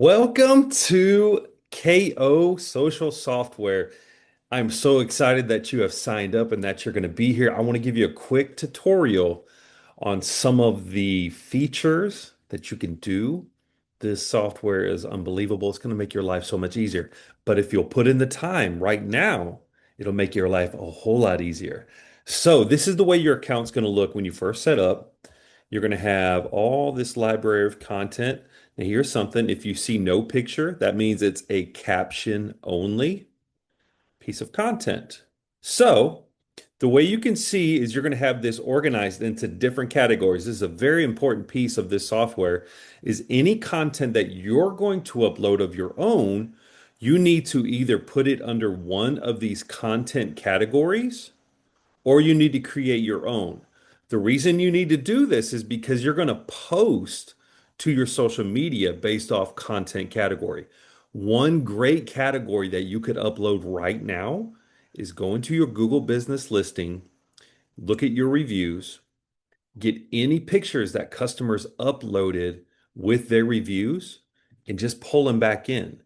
Welcome to KO Social Software. I'm so excited that you have signed up and that you're going to be here. I want to give you a quick tutorial on some of the features that you can do. This software is unbelievable. It's going to make your life so much easier. But if you'll put in the time right now, it'll make your life a whole lot easier. So, this is the way your account's going to look when you first set up. You're going to have all this library of content. Now, here's something. If you see no picture, that means it's a caption only piece of content. So, the way you can see is you're going to have this organized into different categories. This is a very important piece of this software is any content that you're going to upload of your own, you need to either put it under one of these content categories or you need to create your own. The reason you need to do this is because you're going to post to your social media based off content category. One great category that you could upload right now is go into your Google business listing, look at your reviews, get any pictures that customers uploaded with their reviews, and just pull them back in.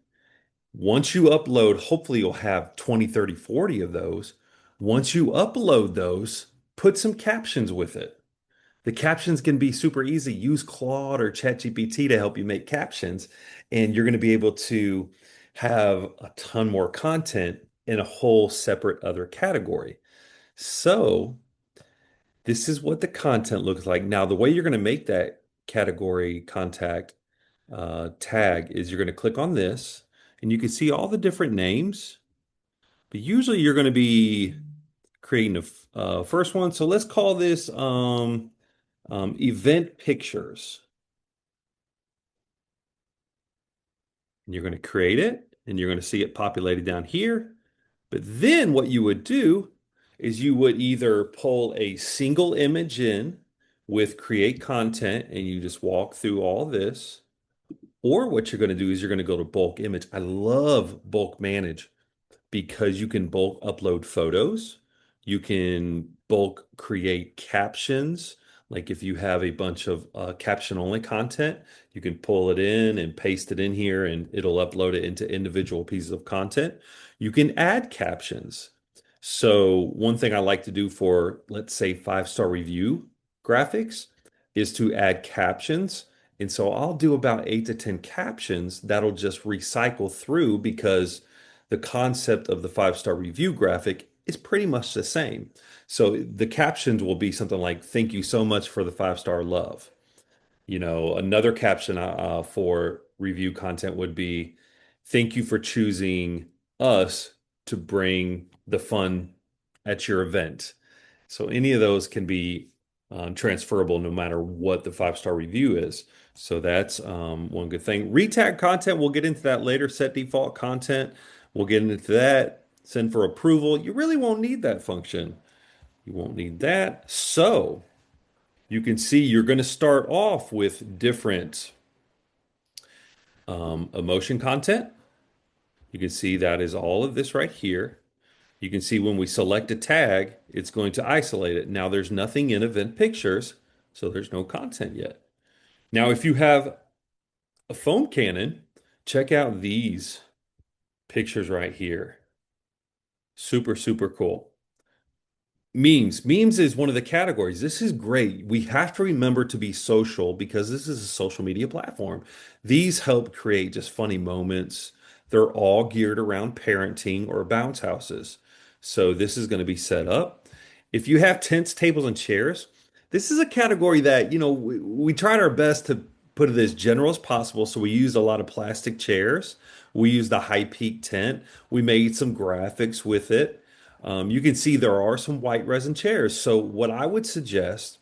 Once you upload, hopefully you'll have 20, 30, 40 of those. Once you upload those, put some captions with it. The captions can be super easy. Use Claude or ChatGPT to help you make captions, and you're going to be able to have a ton more content in a whole separate other category. So, this is what the content looks like. Now, the way you're going to make that category contact tag is you're going to click on this, and you can see all the different names, but usually you're going to be creating a first one. So let's call this event pictures. And you're going to create it, and you're going to see it populated down here. But then what you would do is you would either pull a single image in with create content, and you just walk through all this. Or what you're going to do is you're going to go to bulk image. I love bulk manage because you can bulk upload photos. You can bulk create captions. Like if you have a bunch of caption only content, you can pull it in and paste it in here and it'll upload it into individual pieces of content. You can add captions. So, one thing I like to do for, let's say, five-star review graphics is to add captions. And so I'll do about 8 to 10 captions that'll just recycle through because the concept of the five-star review graphic is pretty much the same. So the captions will be something like, thank you so much for the five-star love. Another caption for review content would be, thank you for choosing us to bring the fun at your event. So any of those can be transferable no matter what the five-star review is. So that's one good thing. Retag content, we'll get into that later. Set default content, we'll get into that. Send for approval. You really won't need that function. You won't need that. So you can see you're going to start off with different emotion content. You can see that is all of this right here. You can see when we select a tag, it's going to isolate it. Now there's nothing in event pictures, so there's no content yet. Now, if you have a phone cannon, check out these pictures right here. Super, super cool. Memes. Memes is one of the categories. This is great. We have to remember to be social because this is a social media platform. These help create just funny moments. They're all geared around parenting or bounce houses. So this is going to be set up. If you have tents, tables, and chairs, this is a category that, we tried our best to put it as general as possible. So we used a lot of plastic chairs. We used the high peak tent. We made some graphics with it. You can see there are some white resin chairs. So what I would suggest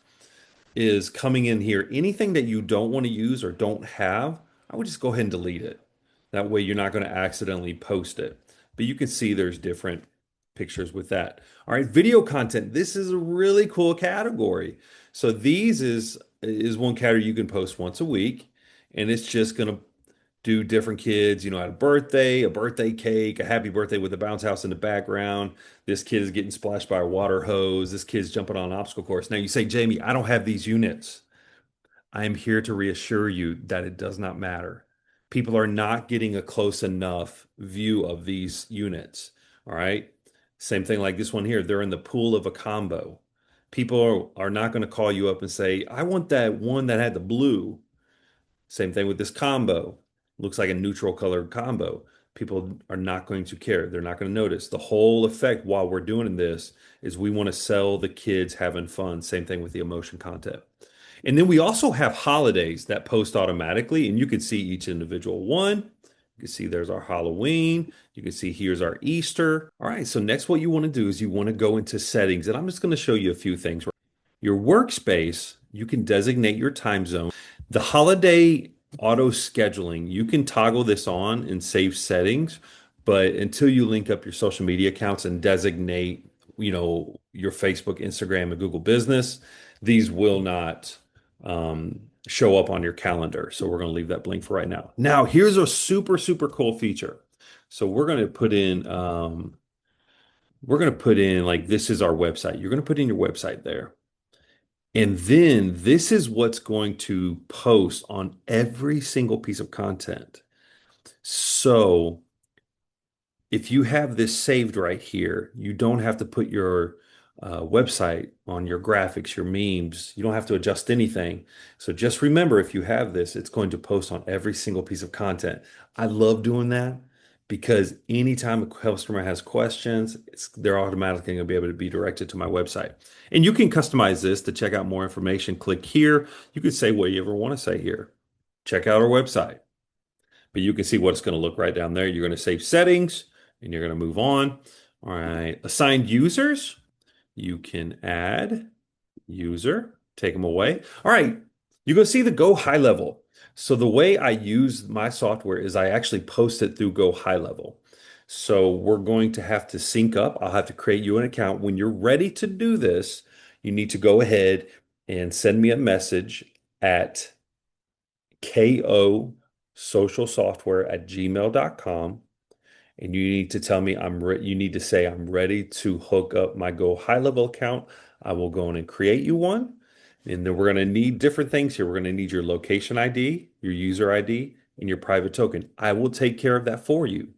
is coming in here, anything that you don't want to use or don't have, I would just go ahead and delete it. That way you're not going to accidentally post it. But you can see there's different pictures with that. All right, video content. This is a really cool category. So these is one category you can post once a week, and it's just going to do different kids, at a birthday cake, a happy birthday with a bounce house in the background. This kid is getting splashed by a water hose. This kid's jumping on an obstacle course. Now you say, Jamie, I don't have these units. I am here to reassure you that it does not matter. People are not getting a close enough view of these units. All right. Same thing like this one here. They're in the pool of a combo. People are not going to call you up and say, I want that one that had the blue. Same thing with this combo. Looks like a neutral colored combo. People are not going to care. They're not going to notice. The whole effect while we're doing this is we want to sell the kids having fun. Same thing with the emotion content. And then we also have holidays that post automatically, and you can see each individual one. You can see there's our Halloween. You can see here's our Easter. All right, so next what you want to do is you want to go into settings, and I'm just going to show you a few things. Your workspace, you can designate your time zone. The holiday auto scheduling, you can toggle this on and save settings, but until you link up your social media accounts and designate, your Facebook, Instagram, and Google Business, these will not show up on your calendar. So we're going to leave that blank for right now. Now, here's a super, super cool feature. So we're going to put in like this is our website. You're going to put in your website there. And then this is what's going to post on every single piece of content. So if you have this saved right here, you don't have to put your website on your graphics, your memes. You don't have to adjust anything. So just remember, if you have this, it's going to post on every single piece of content. I love doing that because anytime a customer has questions, they're automatically going to be able to be directed to my website. And you can customize this to check out more information. Click here. You can say what you ever want to say here. Check out our website. But you can see what it's going to look right down there. You're going to save settings and you're going to move on. All right. Assigned users. You can add user, take them away. All right. You go see the Go High Level. So the way I use my software is I actually post it through Go High Level. So we're going to have to sync up. I'll have to create you an account. When you're ready to do this, you need to go ahead and send me a message at kosocialsoftware@gmail.com. And you need to tell me you need to say I'm ready to hook up my Go High Level account. I will go in and create you one. And then we're going to need different things here. We're going to need your location ID, your user ID, and your private token. I will take care of that for you.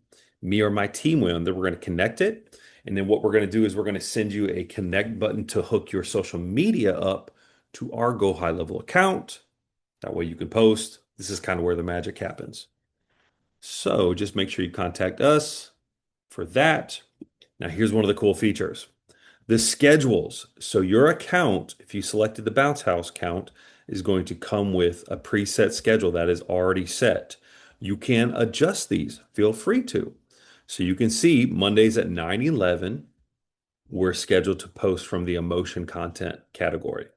Me or my team will, and then we're going to connect it. And then what we're going to do is we're going to send you a connect button to hook your social media up to our Go High Level account. That way you can post. This is kind of where the magic happens. So just make sure you contact us for that. Now, here's one of the cool features. The schedules. So your account, if you selected the Bounce House account, is going to come with a preset schedule that is already set. You can adjust these. Feel free to. So you can see Mondays at 9:11, we're scheduled to post from the emotion content category.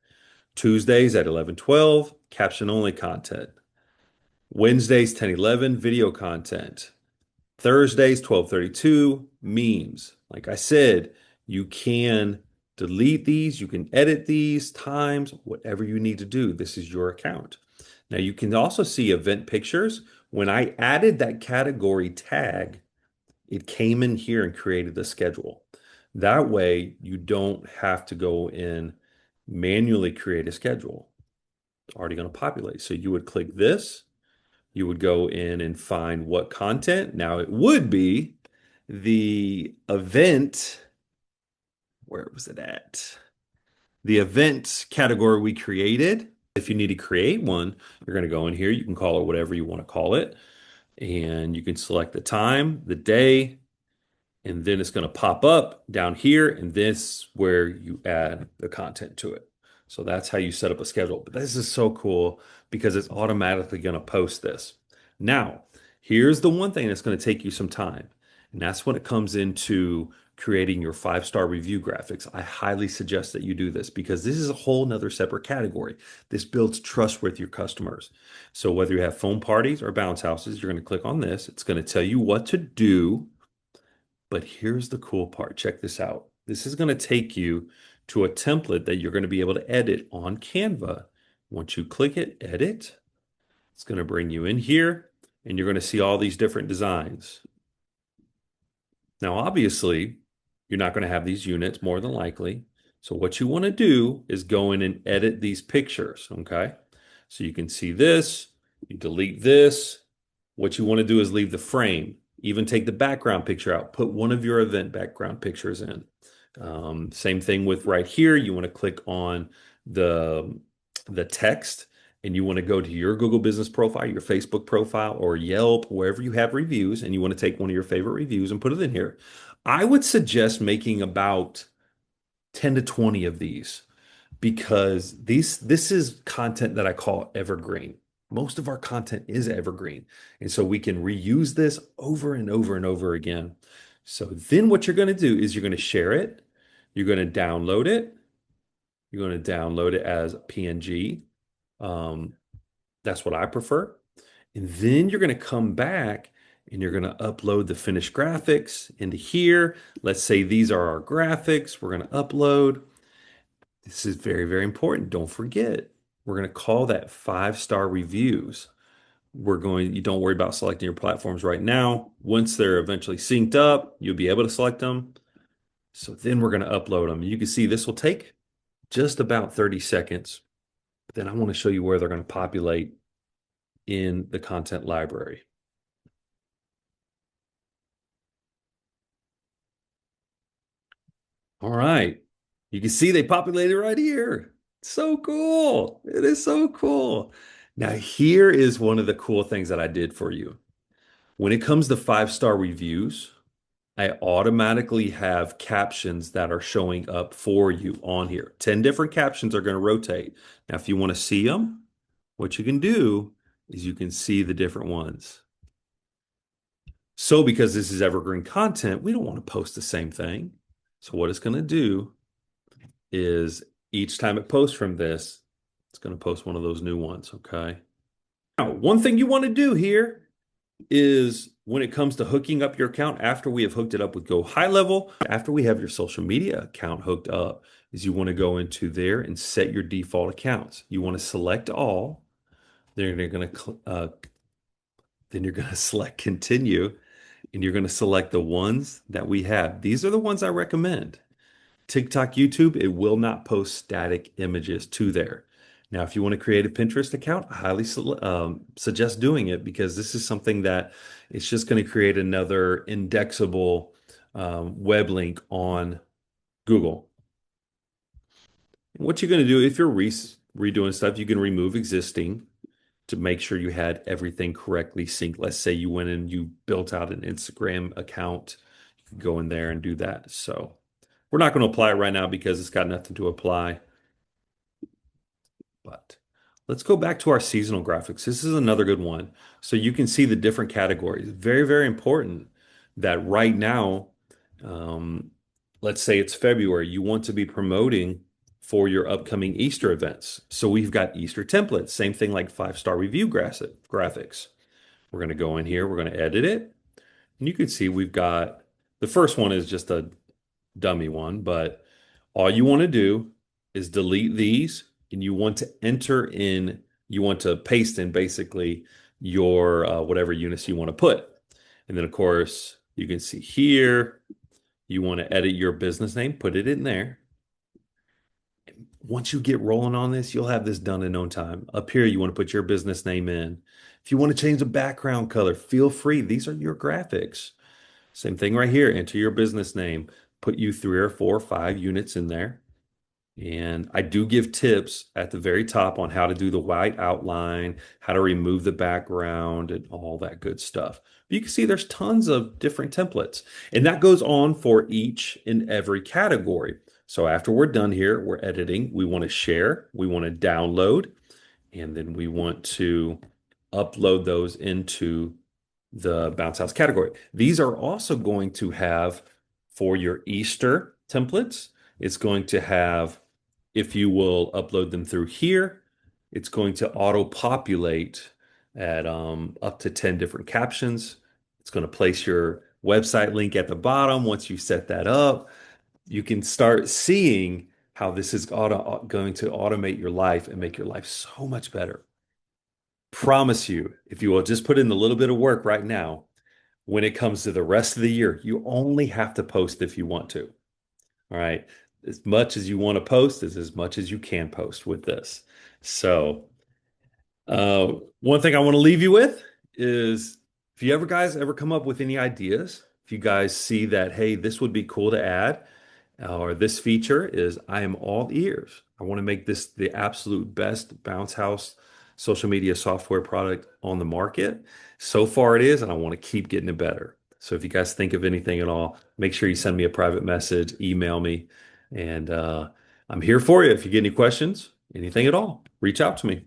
Tuesdays at 11:12, caption only content. Wednesdays 10:11, video content. Thursdays 12:32, memes. Like I said, you can delete these, you can edit these times, whatever you need to do. This is your account. Now you can also see event pictures. When I added that category tag, it came in here and created the schedule. That way you don't have to go in manually create a schedule. It's already going to populate. So you would click this. You would go in and find what content. Now it would be the event. Where was it at? The event category we created. If you need to create one, you're going to go in here. You can call it whatever you want to call it. And you can select the time, the day, and then it's going to pop up down here. And this where you add the content to it. So that's how you set up a schedule. But this is so cool because it's automatically going to post this. Now, here's the one thing that's going to take you some time. And that's when it comes into creating your 5-star review graphics. I highly suggest that you do this because this is a whole nother separate category. This builds trust with your customers. So whether you have foam parties or bounce houses, you're going to click on this. It's going to tell you what to do. But here's the cool part. Check this out. This is going to take you to a template that you're going to be able to edit on Canva. Once you click it, edit, it's going to bring you in here and you're going to see all these different designs. Now, obviously, you're not going to have these units more than likely. So what you want to do is go in and edit these pictures, okay? So you can see this, you delete this, What you want to do is leave the frame, even take the background picture out, put one of your event background pictures in. Same thing with right here. You want to click on the the text and you want to go to your Google Business profile, your Facebook profile, or Yelp, wherever you have reviews, and you want to take one of your favorite reviews and put it in here. I would suggest making about 10 to 20 of these because this is content that I call evergreen. Most of our content is evergreen. And so we can reuse this over and over and over again. So then what you're going to do is you're going to share it, you're going to download it, you're going to download it as a PNG. Um, that's what I prefer. And then you're going to come back and you're going to upload the finished graphics into here. Let's say these are our graphics. We're going to upload. This is very, very important. Don't forget, we're going to call that 5-star reviews. You don't worry about selecting your platforms right now. Once they're eventually synced up, you'll be able to select them. So then we're going to upload them. You can see this will take just about 30 seconds. Then I want to show you where they're going to populate in the content library. All right. You can see they populated right here. So cool. It is so cool. Now, here is one of the cool things that I did for you. When it comes to 5-star reviews, I automatically have captions that are showing up for you on here. 10 different captions are going to rotate. Now, if you want to see them, what you can do is you can see the different ones. So because this is evergreen content, we don't want to post the same thing. So what it's going to do is each time it posts from this, it's going to post one of those new ones, okay? Now, one thing you want to do here is when it comes to hooking up your account after we have hooked it up with Go High Level, after we have your social media account hooked up, is you want to go into there and set your default accounts. You want to select all. Then you're going to select continue, and you're going to select the ones that we have. These are the ones I recommend. TikTok, YouTube, it will not post static images to there. Now, if you want to create a Pinterest account, I highly suggest doing it because this is something that it's just going to create another indexable web link on Google. And what you're going to do if you're redoing stuff, you can remove existing to make sure you had everything correctly synced. Let's say you went and you built out an Instagram account, you could go in there and do that. So we're not going to apply it right now because it's got nothing to apply. But let's go back to our seasonal graphics. This is another good one. So you can see the different categories. Very, very important that right now, um, let's say it's February, you want to be promoting for your upcoming Easter events. So we've got Easter templates, same thing like 5-star review graphics. We're going to go in here, we're going to edit it. And you can see we've got the first one is just a dummy one, but all you want to do is delete these and you want to paste in basically your whatever units you want to put. And then, of course, you can see here, you want to edit your business name, put it in there. Once you get rolling on this, you'll have this done in no time. Up here, you want to put your business name in. If you want to change the background color, feel free. These are your graphics. Same thing right here. Enter your business name. Put you 3 or 4 or 5 units in there. And I do give tips at the very top on how to do the white outline, how to remove the background, and all that good stuff. But you can see there's tons of different templates, and that goes on for each and every category. So after we're done here, we're editing. We want to share, we want to download, and then we want to upload those into the Bounce House category. These are also going to have for your Easter templates. It's going to have, if you will upload them through here, it's going to auto-populate at up to 10 different captions. It's going to place your website link at the bottom. Once you set that up, you can start seeing how this is going to automate your life and make your life so much better. Promise you, if you will just put in a little bit of work right now, when it comes to the rest of the year, you only have to post if you want to. All right. As much as you want to post is as much as you can post with this. So, one thing I want to leave you with is If you ever guys ever come up with any ideas, if you guys see that, hey, this would be cool to add, or this feature is, I am all ears. I want to make this the absolute best Bounce House social media software product on the market. So far it is, and I want to keep getting it better. So if you guys think of anything at all, make sure you send me a private message, email me, and I'm here for you. If you get any questions, anything at all, reach out to me.